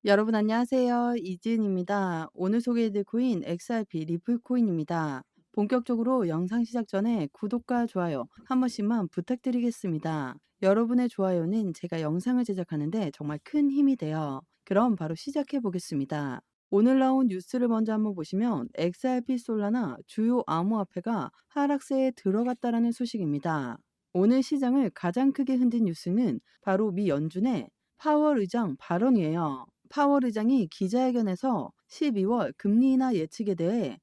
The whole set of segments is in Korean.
여러분 안녕하세요. 이지은입니다. 오늘 소개해드릴 코인 XRP 리플 코인입니다. 본격적으로 영상 시작 전에 구독과 좋아요 한 번씩만 부탁드리겠습니다. 여러분의 좋아요는 제가 영상을 제작하는데 정말 큰 힘이 돼요. 그럼 바로 시작해 보겠습니다. 오늘 나온 뉴스를 먼저 한번 보시면 XRP 솔라나 주요 암호화폐가 하락세에 들어갔다라는 소식입니다. 오늘 시장을 가장 크게 흔든 뉴스는 바로 미 연준의 파월 의장 발언이에요. 파월 의장이 기자회견에서 12월 금리 인하 예측에 대해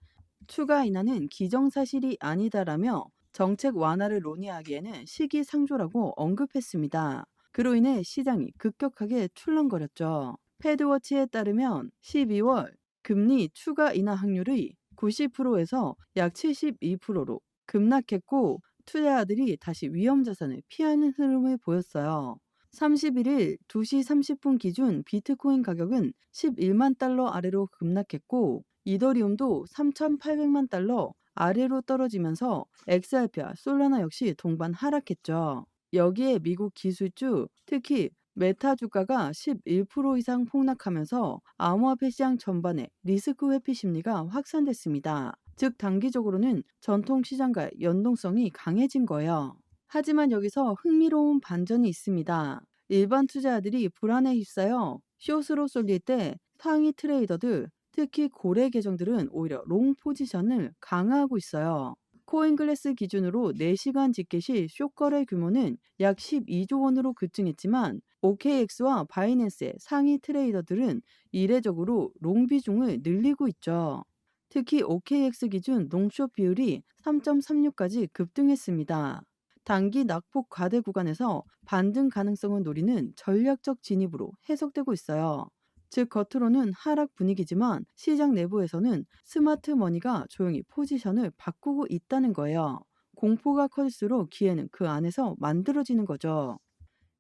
추가 인하는 기정사실이 아니다라며 정책 완화를 논의하기에는 시기상조라고 언급했습니다. 그로 인해 시장이 급격하게 출렁거렸죠. 패드워치에 따르면 12월 금리 추가 인하 확률이 90%에서 약 72%로 급락했고 투자자들이 다시 위험 자산을 피하는 흐름을 보였어요. 31일 2시 30분 기준 비트코인 가격은 11만 달러 아래로 급락했고 이더리움도 3,800만 달러 아래로 떨어지면서 XRP와 솔라나 역시 동반 하락했죠. 여기에 미국 기술주, 특히 메타 주가가 11% 이상 폭락하면서 암호화폐 시장 전반에 리스크 회피 심리가 확산됐습니다. 즉 단기적으로는 전통 시장과의 연동성이 강해진 거예요. 하지만 여기서 흥미로운 반전이 있습니다. 일반 투자자들이 불안에 휩싸여 숏으로 쏠릴 때 상위 트레이더들, 특히 고래 계정들은 오히려 롱 포지션을 강화하고 있어요. 코인글래스 기준으로 4시간 집계 시 숏거래 규모는 약 12조 원으로 급증했지만 OKX와 바이낸스의 상위 트레이더들은 이례적으로 롱 비중을 늘리고 있죠. 특히 OKX 기준 롱숏 비율이 3.36까지 급등했습니다. 단기 낙폭 과대 구간에서 반등 가능성을 노리는 전략적 진입으로 해석되고 있어요. 즉 겉으로는 하락 분위기지만 시장 내부에서는 스마트 머니가 조용히 포지션을 바꾸고 있다는 거예요. 공포가 커질수록 기회는 그 안에서 만들어지는 거죠.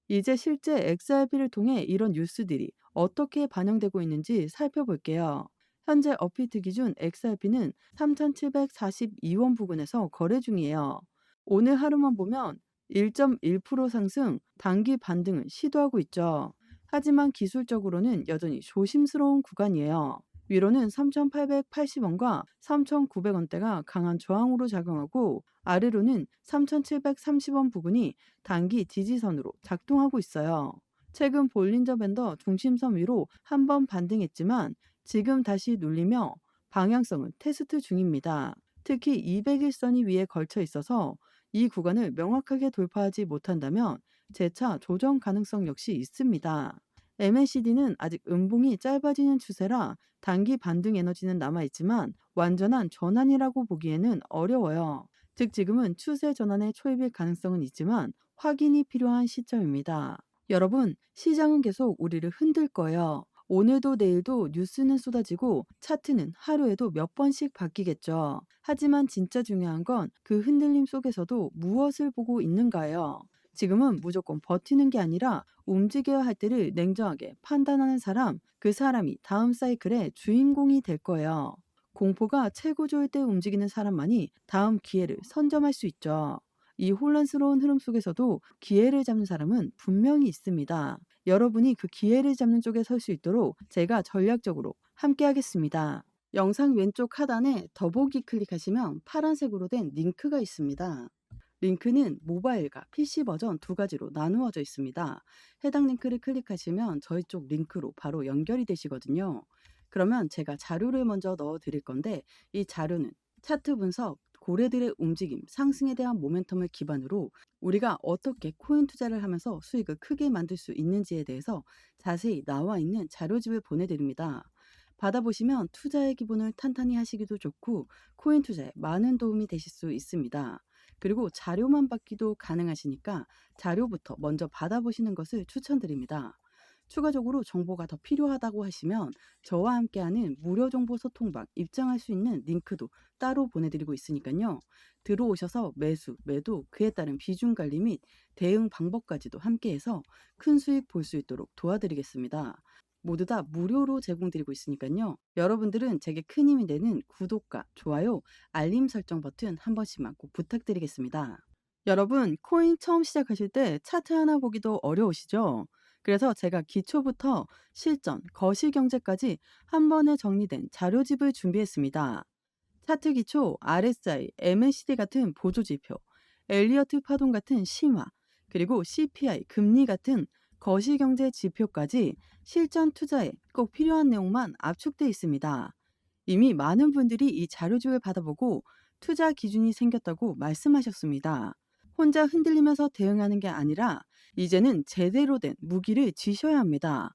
이제 실제 XRP를 통해 이런 뉴스들이 어떻게 반영되고 있는지 살펴볼게요. 현재 업비트 기준 XRP는 3,742원 부근에서 거래 중이에요. 오늘 하루만 보면 1.1% 상승, 단기 반등을 시도하고 있죠. 하지만 기술적으로는 여전히 조심스러운 구간이에요. 위로는 3,880원과 3,900원대가 강한 저항으로 작용하고 아래로는 3,730원 부근이 단기 지지선으로 작동하고 있어요. 최근 볼린저 밴더 중심선 위로 한 번 반등했지만 지금 다시 눌리며 방향성을 테스트 중입니다. 특히 200일선이 위에 걸쳐 있어서 이 구간을 명확하게 돌파하지 못한다면 재차 조정 가능성 역시 있습니다. MACD는 아직 음봉이 짧아지는 추세라 단기 반등 에너지는 남아있지만 완전한 전환이라고 보기에는 어려워요. 즉 지금은 추세 전환의 초입일 가능성은 있지만 확인이 필요한 시점입니다. 여러분, 시장은 계속 우리를 흔들 거예요. 오늘도 내일도 뉴스는 쏟아지고 차트는 하루에도 몇 번씩 바뀌겠죠. 하지만 진짜 중요한 건 그 흔들림 속에서도 무엇을 보고 있는가예요. 지금은 무조건 버티는 게 아니라 움직여야 할 때를 냉정하게 판단하는 사람, 그 사람이 다음 사이클의 주인공이 될 거예요. 공포가 최고 조일 때 움직이는 사람만이 다음 기회를 선점할 수 있죠. 이 혼란스러운 흐름 속에서도 기회를 잡는 사람은 분명히 있습니다. 여러분이 그 기회를 잡는 쪽에 설 수 있도록 제가 전략적으로 함께 하겠습니다. 영상 왼쪽 하단에 더보기 클릭하시면 파란색으로 된 링크가 있습니다. 링크는 모바일과 PC 버전 두 가지로 나누어져 있습니다. 해당 링크를 클릭하시면 저희 쪽 링크로 바로 연결이 되시거든요. 그러면 제가 자료를 먼저 넣어 드릴 건데 이 자료는 차트 분석, 고래들의 움직임, 상승에 대한 모멘텀을 기반으로 우리가 어떻게 코인 투자를 하면서 수익을 크게 만들 수 있는지에 대해서 자세히 나와 있는 자료집을 보내드립니다. 받아보시면 투자의 기본을 탄탄히 하시기도 좋고 코인 투자에 많은 도움이 되실 수 있습니다. 그리고 자료만 받기도 가능하시니까 자료부터 먼저 받아보시는 것을 추천드립니다. 추가적으로 정보가 더 필요하다고 하시면 저와 함께하는 무료 정보 소통방 입장할 수 있는 링크도 따로 보내드리고 있으니까요. 들어오셔서 매수, 매도, 그에 따른 비중 관리 및 대응 방법까지도 함께해서 큰 수익 볼 수 있도록 도와드리겠습니다. 모두 다 무료로 제공드리고 있으니까요. 여러분들은 제게 큰 힘이 되는 구독과 좋아요, 알림 설정 버튼 한 번씩만 꼭 부탁드리겠습니다. 여러분, 코인 처음 시작하실 때 차트 하나 보기도 어려우시죠? 그래서 제가 기초부터 실전, 거시경제까지 한 번에 정리된 자료집을 준비했습니다. 차트 기초, RSI, MACD 같은 보조지표, 엘리어트 파동 같은 심화, 그리고 CPI, 금리 같은 거시경제 지표까지 실전 투자에 꼭 필요한 내용만 압축돼 있습니다. 이미 많은 분들이 이 자료집을 받아보고 투자 기준이 생겼다고 말씀하셨습니다. 혼자 흔들리면서 대응하는 게 아니라 이제는 제대로 된 무기를 쥐셔야 합니다.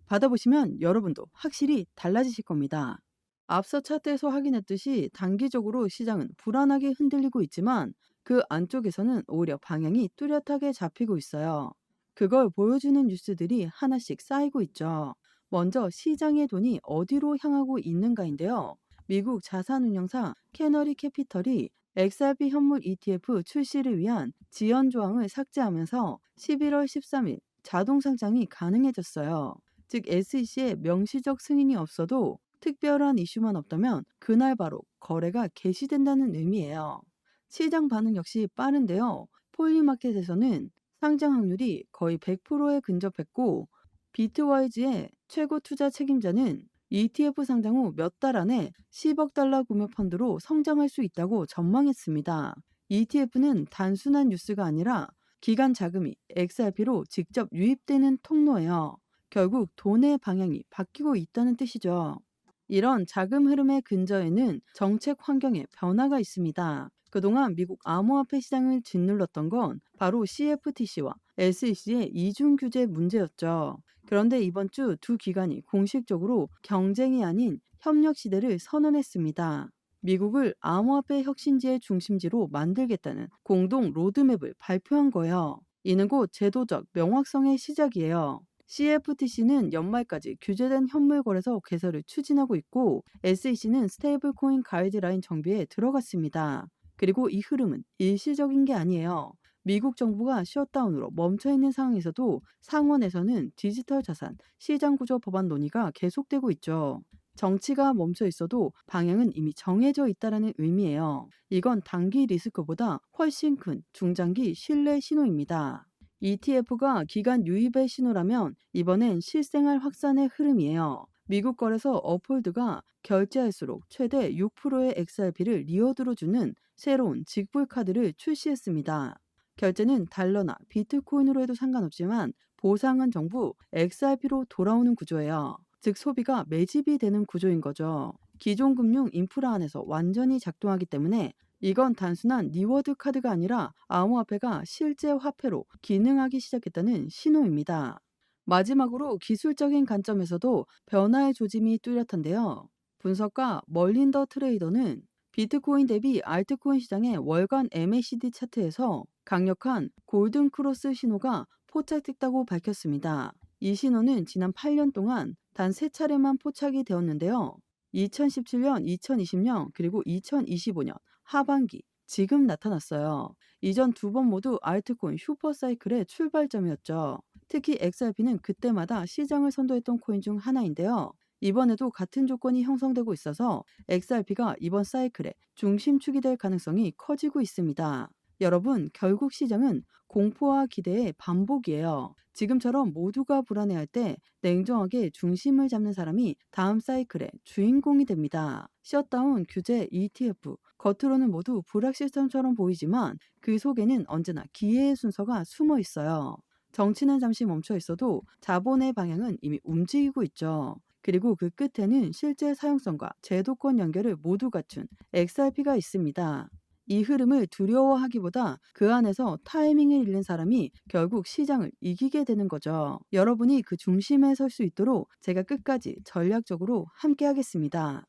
받아보시면 여러분도 확실히 달라지실 겁니다. 앞서 차트에서 확인했듯이 단기적으로 시장은 불안하게 흔들리고 있지만 그 안쪽에서는 오히려 방향이 뚜렷하게 잡히고 있어요. 그걸 보여주는 뉴스들이 하나씩 쌓이고 있죠. 먼저 시장의 돈이 어디로 향하고 있는가인데요. 미국 자산운용사 캐너리 캐피털이 XRP 현물 ETF 출시를 위한 지연 조항을 삭제하면서 11월 13일 자동 상장이 가능해졌어요. 즉 SEC의 명시적 승인이 없어도 특별한 이슈만 없다면 그날 바로 거래가 개시된다는 의미예요. 시장 반응 역시 빠른데요. 폴리마켓에서는 상장 확률이 거의 100%에 근접했고 비트와이즈의 최고 투자 책임자는 ETF 상장 후 몇 달 안에 10억 달러 구매 펀드로 성장할 수 있다고 전망했습니다. ETF는 단순한 뉴스가 아니라 기관 자금이 XRP로 직접 유입되는 통로예요. 결국 돈의 방향이 바뀌고 있다는 뜻이죠. 이런 자금 흐름의 근저에는 정책 환경의 변화가 있습니다. 그동안 미국 암호화폐 시장을 짓눌렀던 건 바로 CFTC와 SEC의 이중 규제 문제였죠. 그런데 이번 주 두 기관이 공식적으로 경쟁이 아닌 협력 시대를 선언했습니다. 미국을 암호화폐 혁신지의 중심지로 만들겠다는 공동 로드맵을 발표한 거예요. 이는 곧 제도적 명확성의 시작이에요. CFTC는 연말까지 규제된 현물 거래소 개설을 추진하고 있고 SEC는 스테이블 코인 가이드라인 정비에 들어갔습니다. 그리고 이 흐름은 일시적인 게 아니에요. 미국 정부가 셧다운으로 멈춰있는 상황에서도 상원에서는 디지털 자산 시장 구조 법안 논의가 계속되고 있죠. 정치가 멈춰 있어도 방향은 이미 정해져 있다는 의미예요. 이건 단기 리스크보다 훨씬 큰 중장기 신뢰 신호입니다. ETF가 기간 유입의 신호라면 이번엔 실생활 확산의 흐름이에요. 미국 거래소 어폴드가 결제할수록 최대 6%의 XRP를 리워드로 주는 새로운 직불 카드를 출시했습니다. 결제는 달러나 비트코인으로 해도 상관없지만 보상은 정부 XRP로 돌아오는 구조예요. 즉 소비가 매집이 되는 구조인 거죠. 기존 금융 인프라 안에서 완전히 작동하기 때문에 이건 단순한 리워드 카드가 아니라 암호화폐가 실제 화폐로 기능하기 시작했다는 신호입니다. 마지막으로 기술적인 관점에서도 변화의 조짐이 뚜렷한데요. 분석가 멀린더 트레이더는 비트코인 대비 알트코인 시장의 월간 MACD 차트에서 강력한 골든 크로스 신호가 포착됐다고 밝혔습니다. 이 신호는 지난 8년 동안 단 3차례만 포착이 되었는데요. 2017년, 2020년, 그리고 2025년 하반기, 지금 나타났어요. 이전 두 번 모두 알트코인 슈퍼사이클의 출발점이었죠. 특히 XRP는 그때마다 시장을 선도했던 코인 중 하나인데요. 이번에도 같은 조건이 형성되고 있어서 XRP가 이번 사이클의 중심축이 될 가능성이 커지고 있습니다. 여러분, 결국 시장은 공포와 기대의 반복이에요. 지금처럼 모두가 불안해할 때 냉정하게 중심을 잡는 사람이 다음 사이클의 주인공이 됩니다. 셧다운, 규제, ETF, 겉으로는 모두 불확 실성처럼 보이지만 그 속에는 언제나 기회의 순서가 숨어 있어요. 정치는 잠시 멈춰 있어도 자본의 방향은 이미 움직이고 있죠. 그리고 그 끝에는 실제 사용성과 제도권 연결을 모두 갖춘 XRP가 있습니다. 이 흐름을 두려워하기보다 그 안에서 타이밍을 잃는 사람이 결국 시장을 이기게 되는 거죠. 여러분이 그 중심에 설 수 있도록 제가 끝까지 전략적으로 함께 하겠습니다.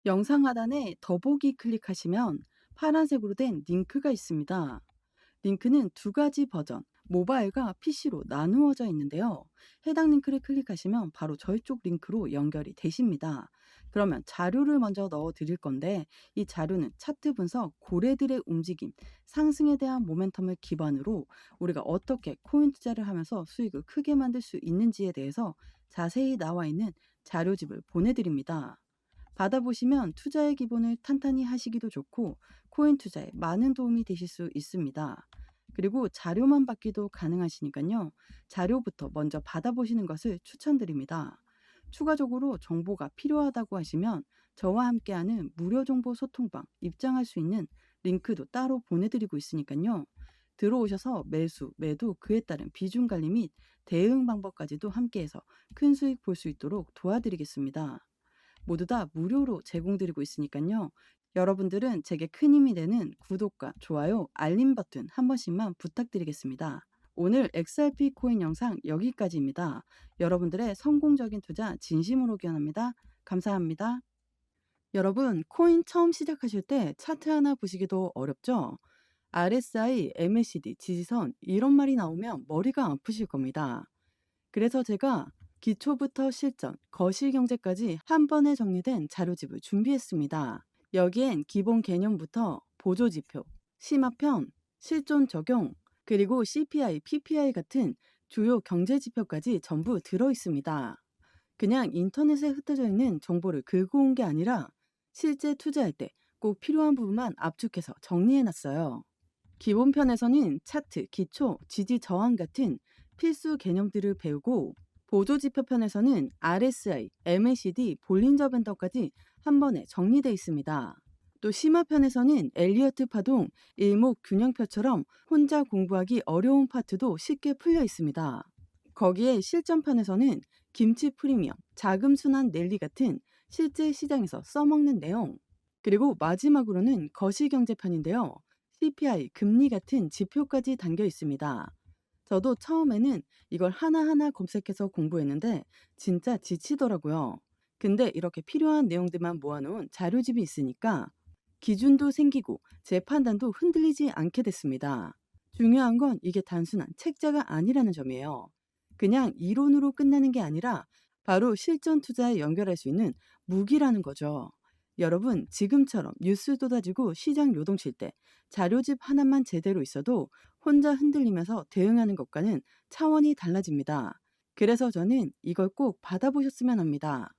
영상 하단에 더보기 클릭하시면 파란색으로 된 링크가 있습니다. 링크는 두 가지 버전, 모바일과 PC로 나누어져 있는데요. 해당 링크를 클릭하시면 바로 저희 쪽 링크로 연결이 되십니다. 그러면 자료를 먼저 넣어 드릴 건데 이 자료는 차트 분석, 고래들의 움직임, 상승에 대한 모멘텀을 기반으로 우리가 어떻게 코인 투자를 하면서 수익을 크게 만들 수 있는지에 대해서 자세히 나와 있는 자료집을 보내드립니다. 받아보시면 투자의 기본을 탄탄히 하시기도 좋고 코인 투자에 많은 도움이 되실 수 있습니다. 그리고 자료만 받기도 가능하시니까요. 자료부터 먼저 받아보시는 것을 추천드립니다. 추가적으로 정보가 필요하다고 하시면 저와 함께하는 무료 정보 소통방 입장할 수 있는 링크도 따로 보내드리고 있으니까요. 들어오셔서 매수, 매도, 그에 따른 비중 관리 및 대응 방법까지도 함께해서 큰 수익 볼 수 있도록 도와드리겠습니다. 모두 다 무료로 제공드리고 있으니까요. 여러분들은 제게 큰 힘이 되는 구독과 좋아요, 알림 버튼 한 번씩만 부탁드리겠습니다. 오늘 XRP 코인 영상 여기까지입니다. 여러분들의 성공적인 투자 진심으로 기원합니다. 감사합니다. 여러분, 코인 처음 시작하실 때 차트 하나 보시기도 어렵죠? RSI, MACD, 지지선 이런 말이 나오면 머리가 아프실 겁니다. 그래서 제가 기초부터 실전, 거시경제까지 한 번에 정리된 자료집을 준비했습니다. 여기엔 기본 개념부터 보조지표, 심화편, 실존 적용, 그리고 CPI, PPI 같은 주요 경제지표까지 전부 들어있습니다. 그냥 인터넷에 흩어져 있는 정보를 긁어 온 게 아니라 실제 투자할 때 꼭 필요한 부분만 압축해서 정리해놨어요. 기본편에서는 차트, 기초, 지지 저항 같은 필수 개념들을 배우고 보조지표편에서는 RSI, MACD, 볼린저 밴더까지 한 번에 정리되어 있습니다. 또 심화편에서는 엘리어트 파동, 일목균형표처럼 혼자 공부하기 어려운 파트도 쉽게 풀려 있습니다. 거기에 실전편에서는 김치 프리미엄, 자금 순환 랠리 같은 실제 시장에서 써먹는 내용, 그리고 마지막으로는 거시경제편인데요. CPI, 금리 같은 지표까지 담겨 있습니다. 저도 처음에는 이걸 하나하나 검색해서 공부했는데 진짜 지치더라고요. 근데 이렇게 필요한 내용들만 모아놓은 자료집이 있으니까 기준도 생기고 제 판단도 흔들리지 않게 됐습니다. 중요한 건 이게 단순한 책자가 아니라는 점이에요. 그냥 이론으로 끝나는 게 아니라 바로 실전 투자에 연결할 수 있는 무기라는 거죠. 여러분, 지금처럼 뉴스 쏟아지고 시장 요동칠 때 자료집 하나만 제대로 있어도 혼자 흔들리면서 대응하는 것과는 차원이 달라집니다. 그래서 저는 이걸 꼭 받아보셨으면 합니다.